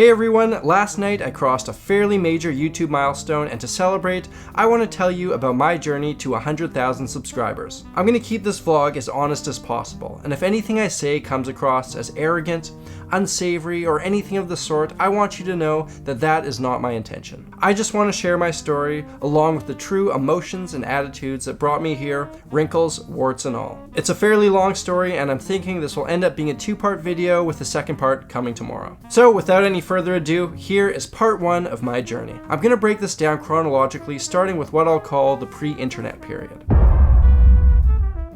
Hey everyone, last night I crossed a fairly major YouTube milestone, and to celebrate, I want to tell you about my journey to 100,000 subscribers. I'm going to keep this vlog as honest as possible, and if anything I say comes across as arrogant, unsavory, or anything of the sort, I want you to know that that is not my intention. I just want to share my story, along with the true emotions and attitudes that brought me here, wrinkles, warts and all. It's a fairly long story, and I'm thinking this will end up being a two-part video with the second part coming tomorrow. So without any further ado, here is part one of my journey. I'm going to break this down chronologically, starting with what I'll call the pre-internet period.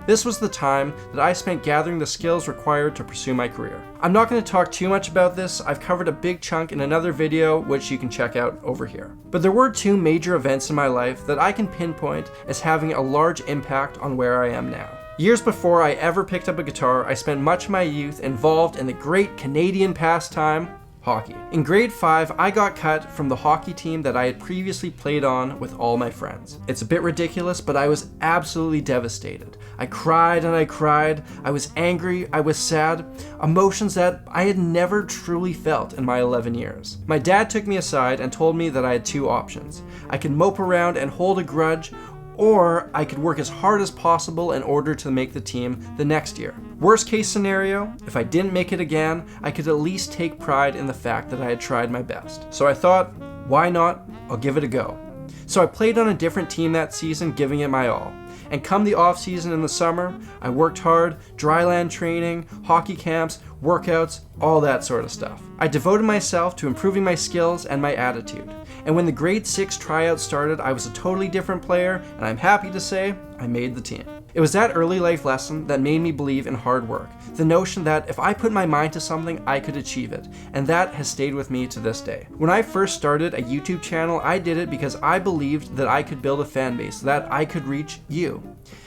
This was the time that I spent gathering the skills required to pursue my career. I'm not going to talk too much about this. I've covered a big chunk in another video, which you can check out over here. But there were two major events in my life that I can pinpoint as having a large impact on where I am now. Years before I ever picked up a guitar, I spent much of my youth involved in the great Canadian pastime, hockey. In grade 5, I got cut from the hockey team that I had previously played on with all my friends. It's a bit ridiculous, but I was absolutely devastated. I cried and I cried. I was angry, I was sad, emotions that I had never truly felt in my 11 years. My dad took me aside and told me that I had two options. I could mope around and hold a grudge, or I could work as hard as possible in order to make the team the next year. Worst case scenario, if I didn't make it again, I could at least take pride in the fact that I had tried my best. So I thought, why not? I'll give it a go. So I played on a different team that season, giving it my all. And come the off season in the summer, I worked hard, dryland training, hockey camps, workouts, all that sort of stuff. I devoted myself to improving my skills and my attitude. And when the grade 6 tryouts started, I was a totally different player, and I'm happy to say I made the team. It was that early life lesson that made me believe in hard work. The notion that if I put my mind to something, I could achieve it. And that has stayed with me to this day. When I first started a YouTube channel, I did it because I believed that I could build a fan base, that I could reach you.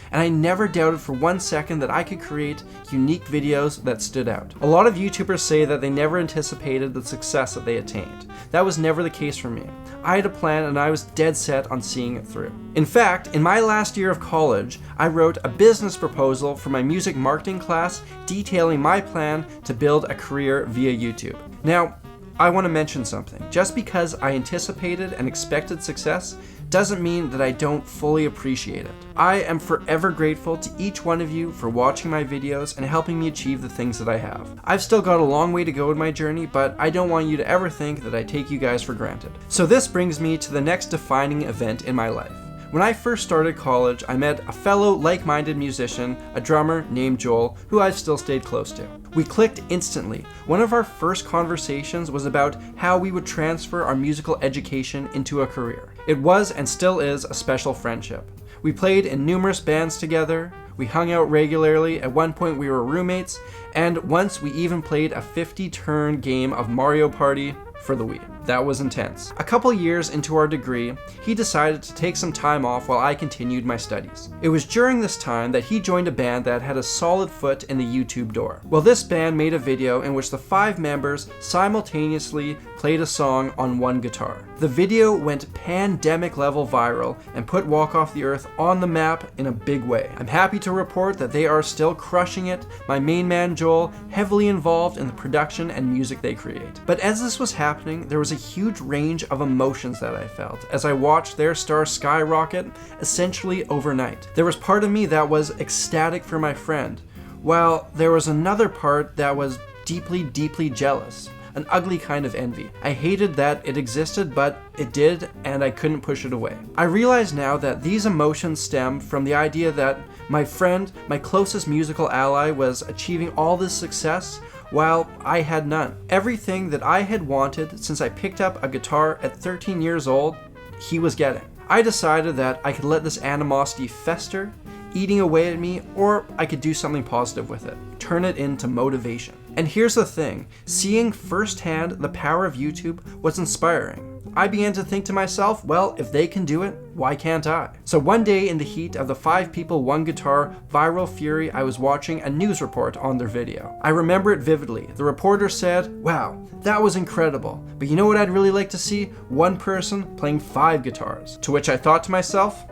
And I never doubted for 1 second that I could create unique videos that stood out. A lot of YouTubers say that they never anticipated the success that they attained. That was never the case for me. I had a plan and I was dead set on seeing it through. In fact, in my last year of college, I wrote a business proposal for my music marketing class detailing my plan to build a career via YouTube. Now, I want to mention something. Just because I anticipated and expected success doesn't mean that I don't fully appreciate it. I am forever grateful to each one of you for watching my videos and helping me achieve the things that I have. I've still got a long way to go in my journey, but I don't want you to ever think that I take you guys for granted. So this brings me to the next defining event in my life. When I first started college, I met a fellow like-minded musician, a drummer named Joel, who I've still stayed close to. We clicked instantly. One of our first conversations was about how we would transfer our musical education into a career. It was and still is a special friendship. We played in numerous bands together, we hung out regularly, at one point we were roommates, and once we even played a 50-turn game of Mario Party for the Wii. That was intense. A couple years into our degree, he decided to take some time off while I continued my studies. It was during this time that he joined a band that had a solid foot in the YouTube door. Well, this band made a video in which the 5 members simultaneously played a song on one guitar. The video went pandemic level viral and put Walk Off the Earth on the map in a big way. I'm happy to report that they are still crushing it, my main man Joel heavily involved in the production and music they create. But as this was happening, there was a huge range of emotions that I felt as I watched their star skyrocket essentially overnight. There was part of me that was ecstatic for my friend, while there was another part that was deeply, deeply jealous. An ugly kind of envy. I hated that it existed, but it did, and I couldn't push it away. I realize now that these emotions stem from the idea that my friend, my closest musical ally, was achieving all this success while I had none. Everything that I had wanted since I picked up a guitar at 13 years old, he was getting. I decided that I could let this animosity fester, eating away at me, or I could do something positive with it, turn it into motivation. And here's the thing, seeing firsthand the power of YouTube was inspiring. I began to think to myself, well, if they can do it, why can't I? So one day in the heat of the 5 people, 1 guitar viral fury, I was watching a news report on their video. I remember it vividly. The reporter said, wow, that was incredible. But you know what I'd really like to see? One person playing 5 guitars. To which I thought to myself,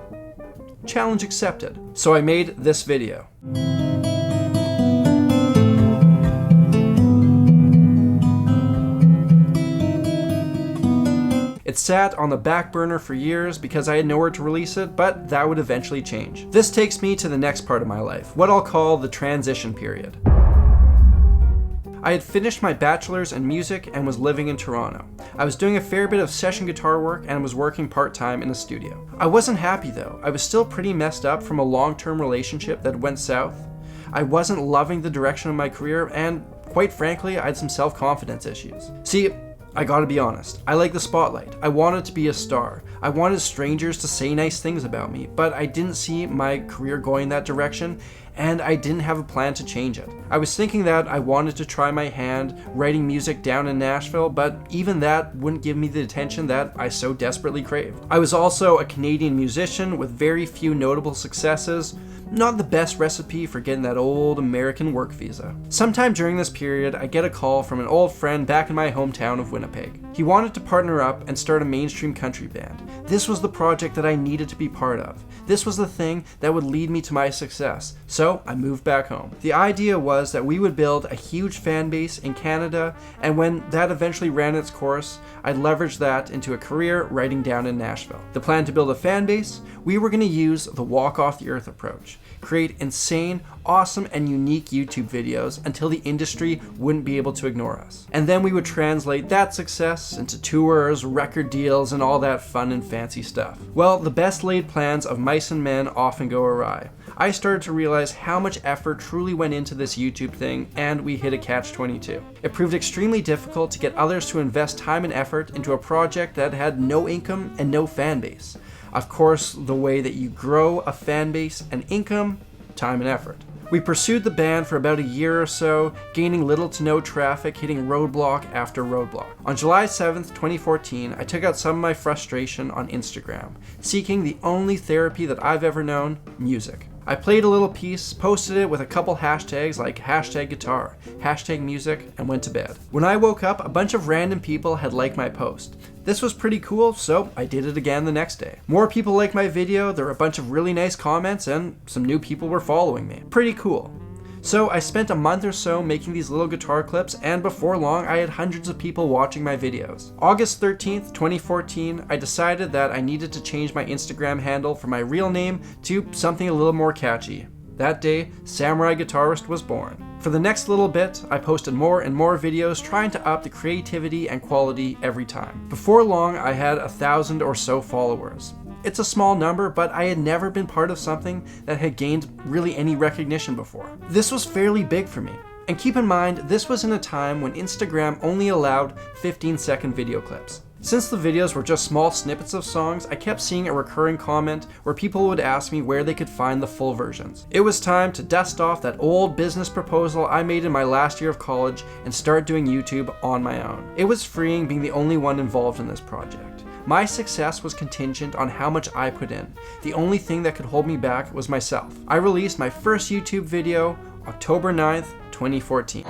challenge accepted. So I made this video. It sat on the back burner for years because I had nowhere to release it, but that would eventually change. This takes me to the next part of my life, what I'll call the transition period. I had finished my bachelor's in music and was living in Toronto. I was doing a fair bit of session guitar work and was working part-time in a studio. I wasn't happy though. I was still pretty messed up from a long-term relationship that went south. I wasn't loving the direction of my career, and quite frankly, I had some self-confidence issues. See, I gotta be honest, I like the spotlight. I wanted to be a star. I wanted strangers to say nice things about me, but I didn't see my career going that direction, and I didn't have a plan to change it. I was thinking that I wanted to try my hand writing music down in Nashville, but even that wouldn't give me the attention that I so desperately craved. I was also a Canadian musician with very few notable successes, not the best recipe for getting that old American work visa. Sometime during this period, I get a call from an old friend back in my hometown of Winnipeg. He wanted to partner up and start a mainstream country band. This was the project that I needed to be part of. This was the thing that would lead me to my success. So I moved back home. The idea was that we would build a huge fan base in Canada, and when that eventually ran its course, I'd leverage that into a career writing down in Nashville. The plan to build a fan base, we were going to use the walk off the earth approach. Create insane, awesome, and unique YouTube videos until the industry wouldn't be able to ignore us. And then we would translate that success into tours, record deals, and all that fun and fancy stuff. Well, the best laid plans of mice and men often go awry. I started to realize how much effort truly went into this YouTube thing, and we hit a catch-22. It proved extremely difficult to get others to invest time and effort into a project that had no income and no fan base. Of course, the way that you grow a fan base and income, time and effort. We pursued the band for about a year or so, gaining little to no traffic, hitting roadblock after roadblock. On July 7th, 2014, I took out some of my frustration on Instagram, seeking the only therapy that I've ever known, music. I played a little piece, posted it with a couple hashtags like #guitar, #music, and went to bed. When I woke up, a bunch of random people had liked my post. This was pretty cool, so I did it again the next day. More people liked my video, there were a bunch of really nice comments, and some new people were following me. Pretty cool. So I spent a month or so making these little guitar clips, and before long I had hundreds of people watching my videos. August 13th, 2014, I decided that I needed to change my Instagram handle from my real name to something a little more catchy. That day, Samuraiguitarist was born. For the next little bit, I posted more and more videos trying to up the creativity and quality every time. Before long, I had 1,000 or so followers. It's a small number, but I had never been part of something that had gained really any recognition before. This was fairly big for me. And keep in mind, this was in a time when Instagram only allowed 15-second video clips. Since the videos were just small snippets of songs, I kept seeing a recurring comment where people would ask me where they could find the full versions. It was time to dust off that old business proposal I made in my last year of college and start doing YouTube on my own. It was freeing being the only one involved in this project. My success was contingent on how much I put in. The only thing that could hold me back was myself. I released my first YouTube video October 9th, 2014.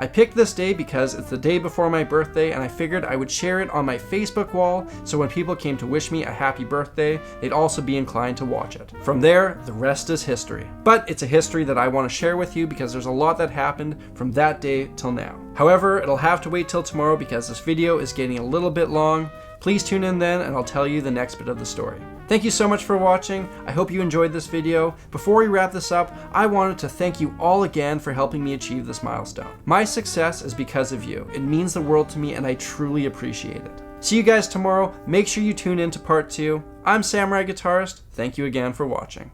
I picked this day because it's the day before my birthday, and I figured I would share it on my Facebook wall so when people came to wish me a happy birthday, they'd also be inclined to watch it. From there, the rest is history. But it's a history that I want to share with you because there's a lot that happened from that day till now. However, it'll have to wait till tomorrow because this video is getting a little bit long. Please tune in then and I'll tell you the next bit of the story. Thank you so much for watching. I hope you enjoyed this video. Before we wrap this up, I wanted to thank you all again for helping me achieve this milestone. My success is because of you. It means the world to me and I truly appreciate it. See you guys tomorrow. Make sure you tune in to part 2. I'm Samurai Guitarist. Thank you again for watching.